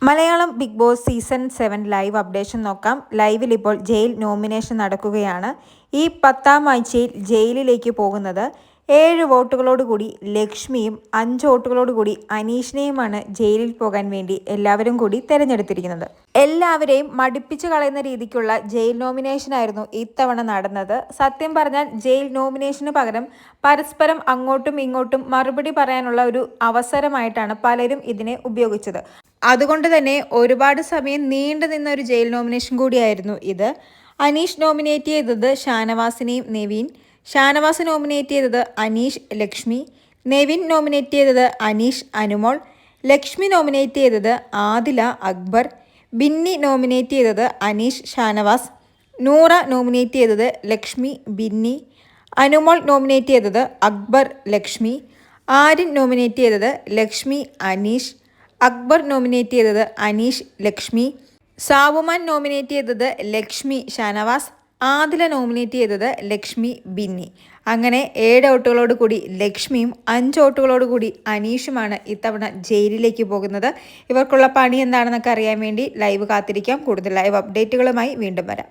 Malayalam big boss season 7 live updation നോക്കാം. ലൈവിൽ ഇപ്പോൾ ജയിൽ നോമിനേഷൻ നടക്കുകയാണ്. ഈ 10ാം ആഴ്ചയിൽ ജയിലിലേക്ക് പോകുന്നത് 7 വോട്ടുകളോടുകൂടി ലക്ഷ്മിയും 5 വോട്ടുകളോടുകൂടി അനീഷിനെയുമാണ് ജയിലിൽ പോകാൻ വേണ്ടി എല്ലാവരും കൂടി തിരഞ്ഞെടുത്തിരിക്കുന്നത്. എല്ലാവരെയും മടുപ്പിച്ച് കളയുന്ന രീതിക്കുള്ള ജയിൽ നോമിനേഷനായിരുന്നു ഇത്തവണ നടന്നത്. സത്യം പറഞ്ഞാൽ ജയിൽ നോമിനേഷന് പകരം പരസ്പരം അങ്ങോട്ടും ഇങ്ങോട്ടും മറുപടി പറയാനുള്ള ഒരു അവസരമായിട്ടാണ് പലരും ഇതിനെ ഉപയോഗിച്ചത്. അതുകൊണ്ട് തന്നെ ഒരുപാട് സമയം നീണ്ടു നിന്ന ഒരു ജയിൽ നോമിനേഷൻ കൂടിയായിരുന്നു ഇത്. അനീഷ് നോമിനേറ്റ് ചെയ്തത് ഷാനവാസിനെയും നെവിൻ, ഷാനവാസ് നോമിനേറ്റ് ചെയ്തത് അനീഷ് ലക്ഷ്മി, നെവിൻ നോമിനേറ്റ് ചെയ്തത് അനീഷ് അനുമോൾ, ലക്ഷ്മി നോമിനേറ്റ് ചെയ്തത് ആദില അക്ബർ, ബിന്നി നോമിനേറ്റ് ചെയ്തത് അനീഷ് ഷാനവാസ്, നൂറ നോമിനേറ്റ് ചെയ്തത് ലക്ഷ്മി ബിന്നി, അനുമോൾ നോമിനേറ്റ് ചെയ്തത് അക്ബർ ലക്ഷ്മി, ആര്യൻ നോമിനേറ്റ് ചെയ്തത് ലക്ഷ്മി അനീഷ്, അക്ബർ നോമിനേറ്റ് ചെയ്തത് അനീഷ് ലക്ഷ്മി, സാവുമാൻ നോമിനേറ്റ് ചെയ്തത് ലക്ഷ്മി ഷാനവാസ്, ആദില നോമിനേറ്റ് ചെയ്തത് ലക്ഷ്മി ബിന്നി. അങ്ങനെ 7 വോട്ടുകളോട് കൂടി ലക്ഷ്മിയും 5 വോട്ടുകളോട് കൂടി അനീഷുമാണ് ഇത്തവണ ജയിലിലേക്ക് പോകുന്നത്. ഇവർക്കുള്ള പണി എന്താണെന്നൊക്കെ അറിയാൻ വേണ്ടി ലൈവ് കാത്തിരിക്കാം. കൂടുതൽ ലൈവ് അപ്ഡേറ്റുകളുമായി വീണ്ടും വരാം.